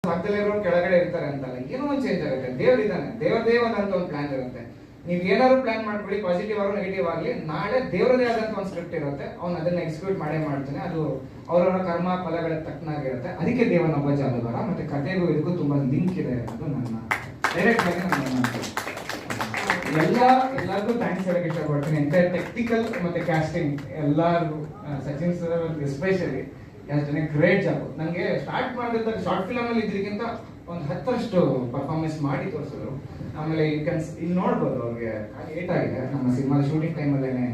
ಪಕ್ಕದಲ್ಲಿರೋ ಕೆಳಗಡೆ ಇರ್ತಾರೆ ಅಂತಲ್ಲ, ಏನೋ ಒಂದು ಚೇಂಜ್ ಆಗುತ್ತೆ. ದೇವ್ರ ಇದ್ದಾನೆ, ದೇವದೇವದಂತ ಒಂದು ಪ್ಲಾನ್ ಇರುತ್ತೆ. ನೀವು ಏನಾದ್ರು ಪ್ಲಾನ್ ಮಾಡ್ಕೊಳ್ಳಿ, ಪಾಸಿಟಿವ್ ಆಗೋ ನೆಗೆಟಿವ್ ಆಗಲಿ, ನಾಳೆ ದೇವರದೇ ಆದಂತ ಒಂದು ಸ್ಕ್ರಿಪ್ಟ್ ಇರುತ್ತೆ. ಅವ್ನು ಅದನ್ನ ಎಕ್ಸಿಕ್ಯೂಟ್ ಮಾಡೇ ಮಾಡ್ತಾನೆ. ಅದು ಅವರವರ ಕರ್ಮ ಫಲಗಳ ತಕ್ಕನಾಗಿರುತ್ತೆ. ಅದಕ್ಕೆ ದೇವನೊಬ್ಬ ಜಾದೂಗಾರ. ಮತ್ತೆ ಕಥೆಗೂ ಇದಕ್ಕೂ ತುಂಬಾ ಲಿಂಕ್ ಇದೆ ಅನ್ನೋದು ನನ್ನ ಡೈರೆಕ್ಟ್ ಆಗಿ ಎಲ್ಲರಿಗೂ ಥ್ಯಾಂಕ್ಸ್ ಹೇಳಕ್ಕೆ ಇಷ್ಟಪಡ್ತೀನಿ. ಎಂಟೈರ್ ಟೆಕ್ನಿಕಲ್ ಮತ್ತೆ ಕ್ಯಾಸ್ಟಿಂಗ್ ಎಲ್ಲರಿಗೂ, Sachin sir especially great job. ನನಗೆ ಸ್ಟಾರ್ಟ್ ಮಾಡಿದಾಗ ಶಾರ್ಟ್ ಫಿಲಮ್ ಅಲ್ಲಿ ಇದ್ರಿಗಿಂತ ಒಂದು 10ರಷ್ಟು ಪರ್ಫಾರ್ಮೆನ್ಸ್ ಮಾಡಿ ತೋರಿಸಿದ್ರು. ಆಮೇಲೆ ಇಲ್ಲಿ ನೋಡ್ಬೋದು ಅವ್ರಿಗೆ ಏಟ್ ಆಗಿದೆ. ನಮ್ಮ ಸಿನಿಮಾದ ಶೂಟಿಂಗ್ ಟೈಮಲ್ಲೇನೆ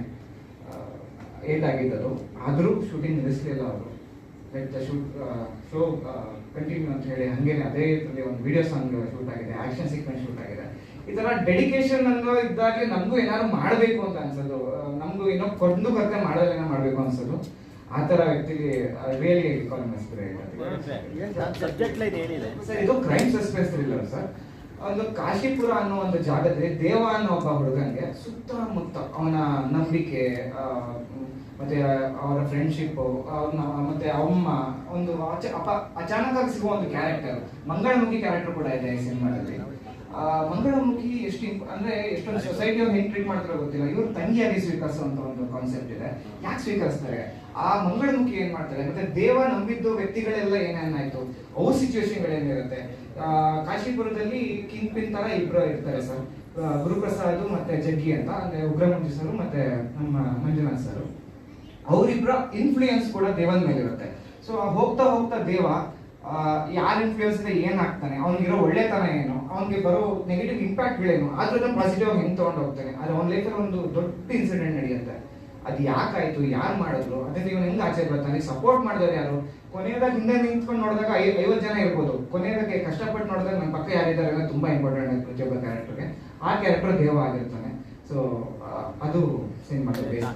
ಏಟ್ ಆಗಿದ್ದದು. ಆದರೂ ಶೂಟಿಂಗ್ ನಿಲ್ಲಿಸಲಿಲ್ಲ ಅವರು. ಶೋ ಕಂಟಿನ್ಯೂ ಅಂತ ಹೇಳಿ ಹಂಗೇನೆ ಅದೇ ಒಂದು ವಿಡಿಯೋ ಸಾಂಗ್ ಶೂಟ್ ಆಗಿದೆ, ಆಕ್ಷನ್ ಸೀಕ್ವೆನ್ಸ್ ಶೂಟ್ ಆಗಿದೆ. ಈ ತರ ಡೆಡಿಕೇಶನ್ ಅನ್ನೋ ಇದ್ದಾಗಲೇ ನಮಗೂ ಏನಾದ್ರು ಮಾಡಬೇಕು ಅಂತ ಅನ್ಸೋದು, ನಮಗೂ ಏನೋ ಕೊಂಡು ಕತೆ ಮಾಡೋದೇನೋ ಮಾಡಬೇಕು ಅನ್ಸೋದು. ಆ ತರ ವ್ಯಕ್ತಿಗೆ ರಿಯಲಿ ಸರ್, ಇದು ಕ್ರೈಮ್ ಸಸ್ಪೆನ್ಸ್ ಥ್ರಿಲ್ಲರ್ ಸರ್. ಒಂದು ಕಾಶಿಪುರ ಅನ್ನೋ ಒಂದು ಜಾಗದಲ್ಲಿ ದೇವ ಅನ್ನೋ ಒಬ್ಬ ಹುಡುಗನಿಗೆ ಸುತ್ತಮುತ್ತ ಅವನ ನಂಬಿಕೆ ಮತ್ತೆ ಅವರ ಫ್ರೆಂಡ್ಶಿಪ್, ಮತ್ತೆ ಅಮ್ಮ ಒಂದು ಅಚಾನಕ್ ಆಗಿ ಸಿಗುವ ಒಂದು ಕ್ಯಾರೆಕ್ಟರ್, ಮಂಗಳಮುಖಿ ಕ್ಯಾರೆಕ್ಟರ್ ಕೂಡ ಇದೆ ಈ ಸಿನಿಮಾದಲ್ಲಿ. ಮಂಗಳಮುಖಿ ಅಂದ್ರೆ ಎಷ್ಟೊಂದು ಸೊಸೈಟಿ ಅವ್ರು ಹೆಂಗ್ ಟ್ರೀಟ್ ಮಾಡ್ತಾರೋ ಗೊತ್ತಿಲ್ಲ. ಇವ್ರು ತಂಗಿಯಾಗಿ ಸ್ವೀಕರಿಸುವಂತ ಒಂದು ಕಾನ್ಸೆಪ್ಟ್ ಇದೆ. ಯಾಕೆ ಸ್ವೀಕರಿಸ್ತಾರೆ, ಆ ಮಂಗಳಮುಖಿ ಏನ್ ಮಾಡ್ತಾರೆ, ಮತ್ತೆ ದೇವ ನಂಬಿದ್ದು ವ್ಯಕ್ತಿಗಳೆಲ್ಲ ಏನೇನಾಯ್ತು, ಅವ್ರ ಸಿಚುವೇಶನ್ಗಳೇನಿರುತ್ತೆ. ಕಾಶಿಪುರದಲ್ಲಿ ಕಿಂಗ್ ಪಿನ್ ತರ ಇಬ್ರು ಇರ್ತಾರೆ ಸರ್, ಗುರುಪ್ರಸಾದ್ ಮತ್ತೆ ಜಗ್ಗಿ ಅಂತ, ಅಂದ್ರೆ ಉಗ್ರಮಂಜು ಸರ್ ಮತ್ತೆ ನಮ್ಮ ಮಂಜುನಾಥ್ ಸರ್. ಅವರಿಬ್ಬರ ಇನ್ಫ್ಲೂಯೆನ್ಸ್ ಕೂಡ ದೇವನ ಮೇಲೆ ಇರುತ್ತೆ. ಸೊ ಹೋಗ್ತಾ ಹೋಗ್ತಾ ದೇವ ಯಾರ ಇನ್ಫ್ಲೂಯೆನ್ಸ್ ಇಂದ ಏನ್ ಆಗ್ತಾನೆ, ಅವ್ನಿಗಿರೋ ಒಳ್ಳೆತನ ಏನು, ಅವ್ನಿಗೆ ಬರೋ ನೆಗೆಟಿವ್ ಇಂಪ್ಯಾಕ್ಟ್ಗಳೇನು, ಆದ್ರೂ ಪಾಸಿಟಿವ್ ಆಗಿ ಹೆಂಗ್ ತಗೊಂಡು ಹೋಗ್ತಾನೆ. ಅದು ಅವ್ನ ಲೈಫಲ್ಲಿ ಒಂದು ದೊಡ್ಡ ಇನ್ಸಿಡೆಂಟ್ ನಡೆಯುತ್ತೆ. ಅದು ಯಾಕಾಯ್ತು, ಯಾರು ಮಾಡಿದ್ರು, ಅದನ್ನ ಇವನು ಹೆಂಗ್ ಆಚೆ ಬರ್ತಾನೆ, ಸಪೋರ್ಟ್ ಮಾಡಿದವರು ಯಾರು, ಕೊನೆಯದಾಗ ಹಿಂದೆ ನಿಂತ್ಕೊಂಡು ನೋಡಿದಾಗ 50 ಜನ ಇರ್ಬೋದು, ಕೊನೆಯದಾಗೆ ಕಷ್ಟಪಟ್ಟು ನೋಡಿದಾಗ ನಮ್ಮ ಪಕ್ಕ ಯಾರಿದ್ದಾರೆ ಅನ್ನೋದು ತುಂಬಾ ಇಂಪಾರ್ಟೆಂಟ್ ಆಗಿ ಪ್ರತಿಯೊಬ್ಬ ಕ್ಯಾರೆಕ್ಟರ್ಗೆ. ಆ ಕ್ಯಾರೆಕ್ಟರ್ ದೇವ ಆಗಿರ್ತಾನೆ. ಸೊ ಅದು ಸಿನಿಮಾ ಬೇಸ್.